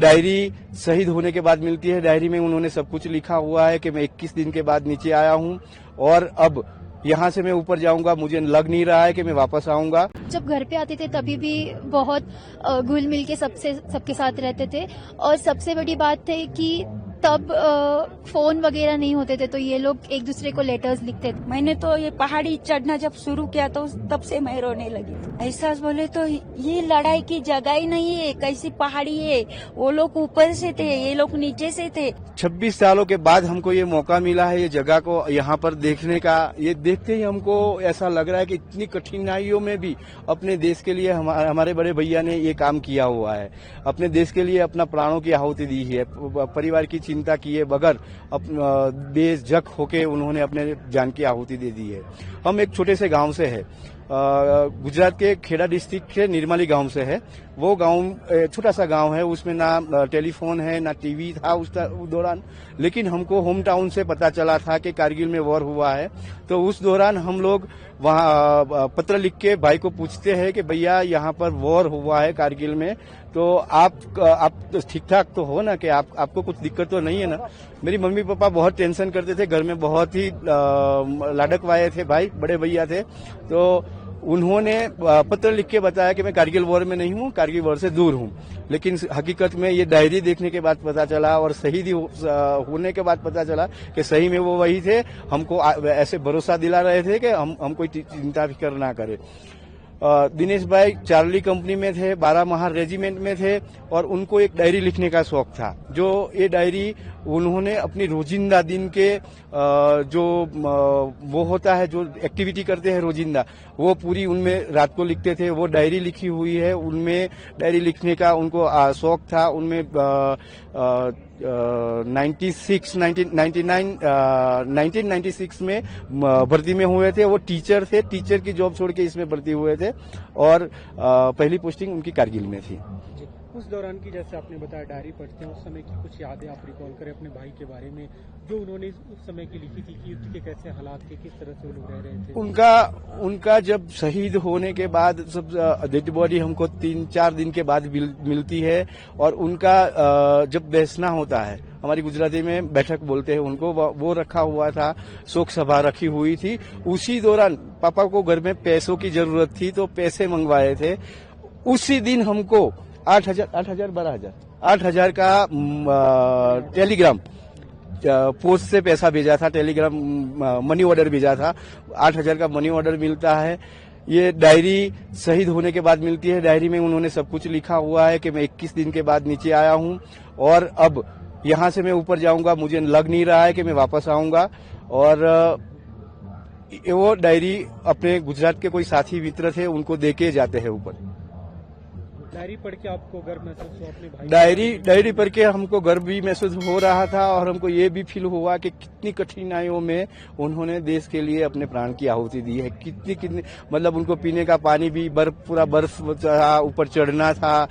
Diary शहीद होने के बाद मिलती है। डायरी में उन्होंने सब कुछ लिखा हुआ है कि मैं 21 दिन के बाद नीचे आया हूँ और अब यहाँ से मैं ऊपर जाऊंगा, मुझे लग नहीं रहा है कि मैं वापस आऊंगा। जब घर पे आते थे तभी भी बहुत घुल मिल के सबके साथ रहते थे और सबसे बड़ी बात है कि तब फोन वगैरह नहीं होते थे तो ये लोग एक दूसरे को लेटर्स लिखते थे। मैंने तो ये पहाड़ी चढ़ना जब शुरू किया तो तब से मैं रोने लगी। ऐसा बोले तो ये लड़ाई की जगह ही नहीं है, कैसी पहाड़ी है। वो लोग ऊपर से थे, ये लोग नीचे से थे। 26 सालों के बाद हमको ये मौका मिला है ये जगह को यहाँ पर देखने का। ये देखते ही हमको ऐसा लग रहा है कि इतनी कठिनाइयों में भी अपने देश के लिए हमारे बड़े भैया ने ये काम किया हुआ है। अपने देश के लिए अपना प्राणों की आहुति दी है, परिवार की चिंता किए बगैर बेझक होके उन्होंने अपने जान की आहुति दे दी है। हम एक छोटे से गांव से है, गुजरात के खेड़ा डिस्ट्रिक्ट के निर्मली गांव से है। वो गांव छोटा सा गांव है, उसमें ना टेलीफोन है ना टीवी था उस दौरान, लेकिन हमको होम टाउन से पता चला था कि कारगिल में वॉर हुआ है। तो उस दौरान हम लोग वहाँ पत्र लिख के भाई को पूछते हैं कि भैया यहाँ पर वॉर हुआ है कारगिल में, तो आप ठीक ठाक तो हो ना, कि आपको कुछ दिक्कत तो नहीं है ना। मेरी मम्मी पापा बहुत टेंशन करते थे, घर में बहुत ही लाडक वाले थे भाई, बड़े भैया थे। तो उन्होंने पत्र लिख के बताया कि मैं कारगिल वॉर में नहीं हूँ, कारगिल वॉर से दूर हूँ। लेकिन हकीकत में ये डायरी देखने के बाद पता चला और शहीद होने के बाद पता चला कि सही में वो वही थे। हमको ऐसे भरोसा दिला रहे थे कि हम कोई चिंता फिक्र ना करें। दिनेश भाई चार्ली कंपनी में थे, 12 महार रेजिमेंट में थे और उनको एक डायरी लिखने का शौक था। जो ये डायरी उन्होंने अपनी रोजिंदा दिन के जो वो होता है, जो एक्टिविटी करते हैं रोजिंदा, वो पूरी उनमें रात को लिखते थे। वो डायरी लिखी हुई है, उनमें डायरी लिखने का उनको शौक था। उनमें 1996 में भर्ती में हुए थे। वो टीचर थे, टीचर की जॉब छोड़ के इसमें भर्ती हुए थे और पहली पोस्टिंग उनकी कारगिल में थी। उस दौरान की, जैसे आपने बताया डायरी पढ़ते हैं, उस समय की कुछ यादें आप रिकॉल करें अपने भाई के बारे में, जो उन्होंने उस समय की लिखी थी कि युद्ध के कैसे हालात थे, किस तरह से वो लोग रह रहे थे। उनका जब शहीद होने के बाद सब डेड बॉडी हमको 3-4 दिन के बाद मिलती है और उनका जब बैठना होता है, हमारी गुजराती में बैठक बोलते हैं उनको, वो रखा हुआ था, शोक सभा रखी हुई थी। उसी दौरान पापा को घर में पैसों की जरूरत थी तो पैसे मंगवाए थे। उसी दिन हमको 8,000 का टेलीग्राम पोस्ट से पैसा भेजा था, टेलीग्राम मनी ऑर्डर भेजा था। 8,000 का मनी ऑर्डर मिलता है। ये डायरी शहीद होने के बाद मिलती है। डायरी में उन्होंने सब कुछ लिखा हुआ है कि मैं 21 दिन के बाद नीचे आया हूँ और अब यहाँ से मैं ऊपर जाऊंगा, मुझे लग नहीं रहा है कि मैं वापस आऊंगा। और वो डायरी अपने गुजरात के कोई साथी मित्र थे, उनको देके जाते हैं ऊपर। डायरी पढ़ के आपको गर्व महसूस हुआ अपने भाई? डायरी पढ़ के हमको गर्व भी महसूस हो रहा था और हमको ये भी फील हुआ कि कितनी कठिनाइयों में उन्होंने देश के लिए अपने प्राण की आहुति दी है। कितनी मतलब उनको पीने का पानी भी पूरा बर्फ था, ऊपर चढ़ना था,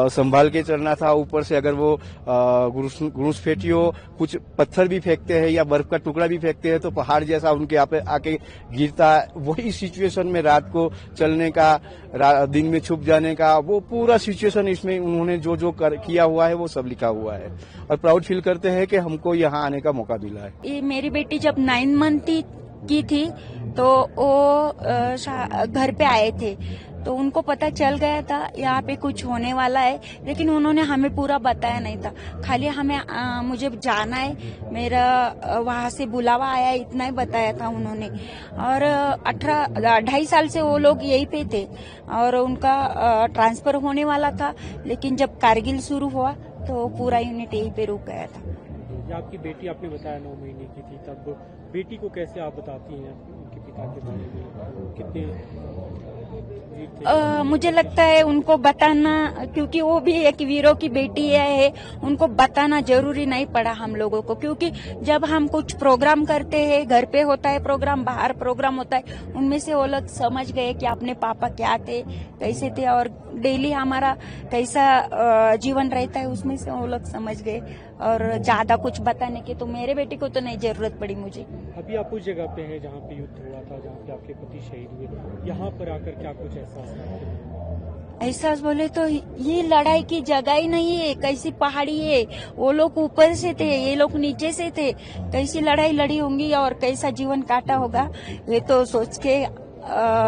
संभाल के चढ़ना था। ऊपर से अगर वो घुस फेटियो, कुछ पत्थर भी फेंकते हैं या बर्फ का टुकड़ा भी फेंकते हैं तो पहाड़ जैसा उनके आके गिरता। वही सिचुएशन में रात को चलने का, दिन में छुप जाने का, वो पूरा सिचुएशन इसमें उन्होंने जो किया हुआ है वो सब लिखा हुआ है और प्राउड फील करते हैं कि हमको यहाँ आने का मौका मिला है। ये मेरी बेटी जब 9 मंथ की थी तो वो घर पे आए थे तो उनको पता चल गया था यहाँ पे कुछ होने वाला है, लेकिन उन्होंने हमें पूरा बताया नहीं था। खाली हमें मुझे जाना है, मेरा वहाँ से बुलावा आया, इतना ही बताया था उन्होंने। और 2.5 साल से वो लोग यहीं पे थे और उनका ट्रांसफर होने वाला था, लेकिन जब कारगिल शुरू हुआ तो पूरा यूनिट यहीं पे रुक गया था। आपकी बेटी, आपने बताया 9 महीने की थी, तब बेटी को कैसे आप बताती हैं उनके पिता के बारे में, कितने मुझे लगता है उनको बताना, क्योंकि वो भी एक वीरों की बेटी है, उनको बताना जरूरी नहीं पड़ा हम लोगों को। क्योंकि जब हम कुछ प्रोग्राम करते हैं, घर पे होता है प्रोग्राम, बाहर प्रोग्राम होता है, उनमें से वो लोग समझ गए कि अपने पापा क्या थे, कैसे थे और डेली हमारा कैसा जीवन रहता है, उसमें से वो लोग समझ गए। और ज्यादा कुछ बताने की तो मेरे बेटे को तो नहीं जरूरत पड़ी मुझे। अभी आप उस जगह पे हैं जहाँ पे युद्ध हुआ था, जहाँ पे आपके पति शहीद हुए, यहाँ पर आकर क्या कुछ एहसास था? एहसास बोले तो ये लड़ाई की जगह ही नहीं है। कैसी पहाड़ी है, वो लोग ऊपर से थे, ये लोग नीचे से थे। कैसी लड़ाई लड़ी होंगी और कैसा जीवन काटा होगा, ये तो सोच के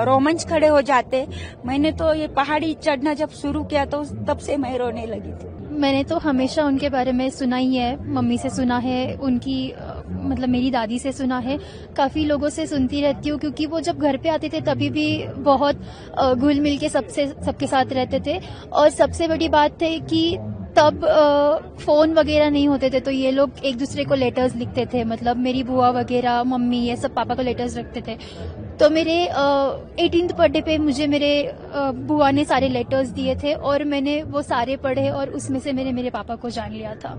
रोमांच खड़े हो जाते। मैंने तो ये पहाड़ी चढ़ना जब शुरू किया तो तब से मैं रोने लगी थी। मैंने तो हमेशा उनके बारे में सुना ही है, मम्मी से सुना है, उनकी मतलब मेरी दादी से सुना है, काफी लोगों से सुनती रहती हूँ, क्योंकि वो जब घर पे आते थे तभी भी बहुत घुल मिल के सबके साथ रहते थे। और सबसे बड़ी बात है कि तब फोन वगैरह नहीं होते थे, तो ये लोग एक दूसरे को लेटर्स लिखते थे। मतलब मेरी बुआ वगैरह, मम्मी, ये सब पापा को लेटर्स रखते थे। तो मेरे 18th बर्थडे पे मुझे मेरे बुआ ने सारे लेटर्स दिए थे और मैंने वो सारे पढ़े और उसमें से मैंने मेरे पापा को जान लिया था।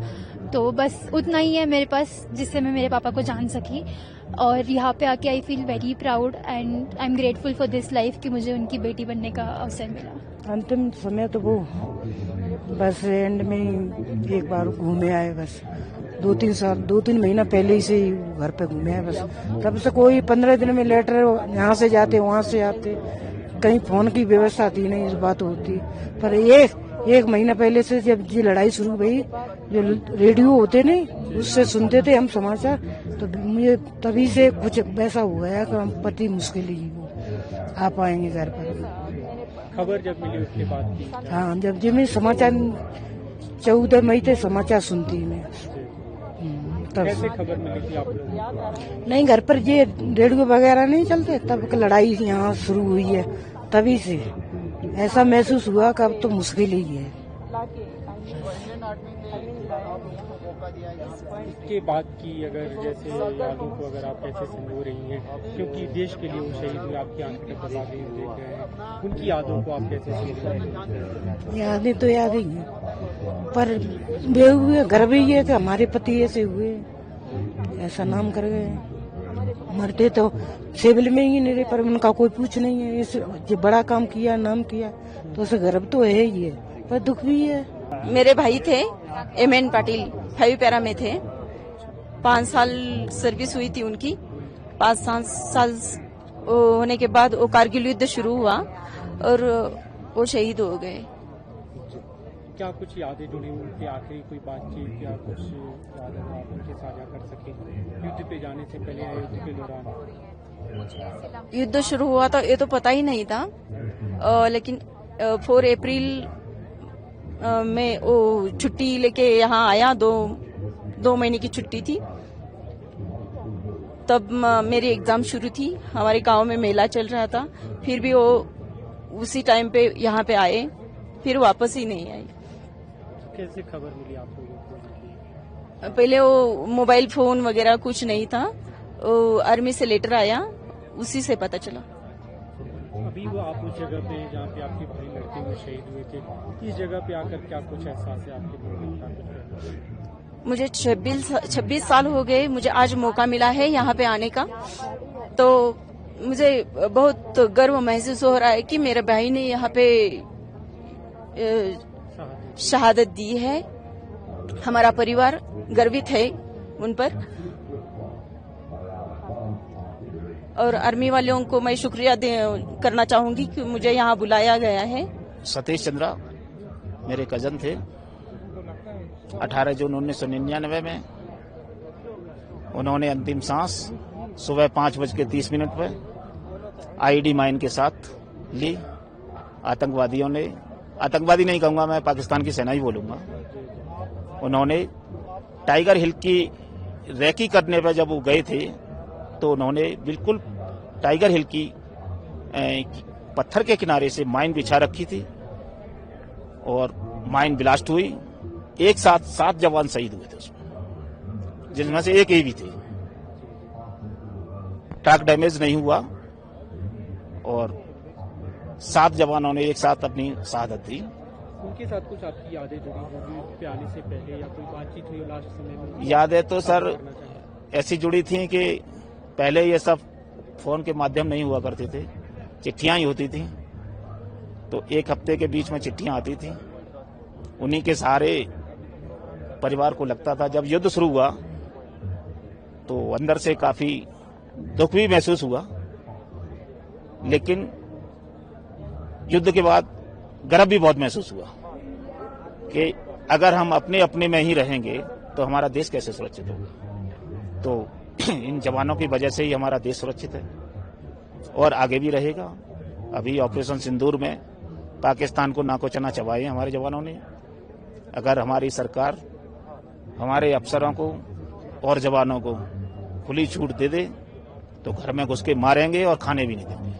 तो बस उतना ही है मेरे पास जिससे मैं मेरे पापा को जान सकी। और यहाँ पे आके I feel very proud and I am grateful for this life कि मुझे उनकी बेटी बनने का अवसर मिला। अंतिम समय तो वो बस एंड में एक बार घूमे आए, बस 2-3 महीना पहले ही से घर पे घूमे आए। बस तब से कोई 15 दिन में लेटर यहाँ से जाते वहाँ से आते, कहीं फोन की व्यवस्था थी नहीं, इस बात होती। पर एक महीना पहले से जब ये लड़ाई शुरू हुई, जो रेडियो होते नहीं उससे सुनते थे हम समाचार, तो मुझे तभी से कुछ वैसा हुआ है कि हम पति मुश्किल ही वो आ पाएंगे घर पर। खबर जब मिली उसके बाद की? हाँ, जब मैं समाचार 14 मई से समाचार सुनती मैं, तब कैसे खबर मिली थी आप लोग? नहीं, घर पर ये रेडियो वगैरह नहीं चलते, तब लड़ाई यहाँ शुरू हुई है। तभी से ऐसा महसूस हुआ कि अब तो मुश्किल ही है। इसके बाद की अगर जैसे यादों को अगर आप कैसे संजो रही हैं, क्योंकि देश के लिए वो शहीद हुए, आपकी आंखें टपका देख रहे हैं, उनकी यादों को आप कैसे संजो रही हैं? यादें तो याद ही हैं, पर वे हुए गर्व ही है कि हमारे पति ऐसे हुए, ऐसा नाम कर गए। मरते तो सिविल में ही नहीं रहे, पर उनका कोई पूछ नहीं है। ये बड़ा काम किया, नाम किया, तो उसे गर्व तो है ही है, पर दुख भी है। मेरे भाई थे MN पाटिल, 5 पैरा में थे। 5 साल सर्विस हुई थी उनकी। 5 साल होने के बाद वो कारगिल युद्ध शुरू हुआ और वो शहीद हो गए। क्या कुछ यादें जुड़ी उनकी, आखिरी कोई बातचीत या कुछ यादें आप उनके साझा कर सकें युद्ध पे जाने से पहले या युद्ध के दौरान? युद्ध शुरू हुआ था ये तो पता ही नहीं था, लेकिन 4 अप्रैल में वो छुट्टी लेके यहाँ आया। 2 महीने की छुट्टी थी, तब मेरी एग्जाम शुरू थी। हमारे गांव में मेला चल रहा था, फिर भी वो उसी टाइम पे यहाँ पे आए, फिर वापस ही नहीं आए। कैसे खबर मिली आप लोगों को? पहले वो मोबाइल फोन वगैरह कुछ नहीं था, वो आर्मी से लेटर आया, उसी से पता चला। अभी वो आप उस जगह पे जहाँ पे आपके भाई लड़ते हुए शहीद हुए थे, इस जगह पे आकर क्या कुछ एहसास है आपके मन में? मुझे 26 साल हो गए, मुझे आज मौका मिला है यहाँ पे आने का, तो मुझे बहुत गर्व महसूस हो रहा है कि मेरे भाई ने यहाँ पे शहादत दी है। हमारा परिवार गर्वित है उन पर, और आर्मी वालों को मैं शुक्रिया करना चाहूंगी कि मुझे यहाँ बुलाया गया है। सतीश चंद्रा मेरे कजन थे। 18 जून 1999 में उन्होंने अंतिम सांस सुबह 5:30 पर आईडी माइन के साथ ली। आतंकवादियों ने, आतंकवादी नहीं कहूंगा मैं, पाकिस्तान की सेना ही बोलूंगा, उन्होंने टाइगर हिल की रैकी करने पर जब वो गए थे तो उन्होंने बिल्कुल टाइगर हिल की पत्थर के किनारे से माइन बिछा रखी थी और माइन ब्लास्ट हुई। एक साथ 7 जवान शहीद हुए थे उसमें, जिनमें से एक ही भी थे। ट्रक डैमेज नहीं हुआ और 7 जवानों ने एक साथ अपनी शहादत दी। उनके साथ कुछ आपकी यादें जुड़ी होगी पे आने से पहले, या कोई बातचीत हुई लास्ट समय में? यादें तो सर ऐसी जुड़ी थी कि पहले ये सब फोन के माध्यम नहीं हुआ करते थे, चिट्ठियां ही होती थी। तो 1 हफ्ते के बीच में चिट्ठियां आती थी, उन्हीं के सहारे परिवार को लगता था। जब युद्ध शुरू हुआ तो अंदर से काफी दुख भी महसूस हुआ, लेकिन युद्ध के बाद गर्व भी बहुत महसूस हुआ कि अगर हम अपने अपने में ही रहेंगे तो हमारा देश कैसे सुरक्षित होगा। तो इन जवानों की वजह से ही हमारा देश सुरक्षित है और आगे भी रहेगा। अभी ऑपरेशन सिंदूर में पाकिस्तान को नाको चना चबाए हमारे जवानों ने। अगर हमारी सरकार हमारे अफसरों को और जवानों को खुली छूट दे दे तो घर में घुस के मारेंगे और खाने भी नहीं देंगे।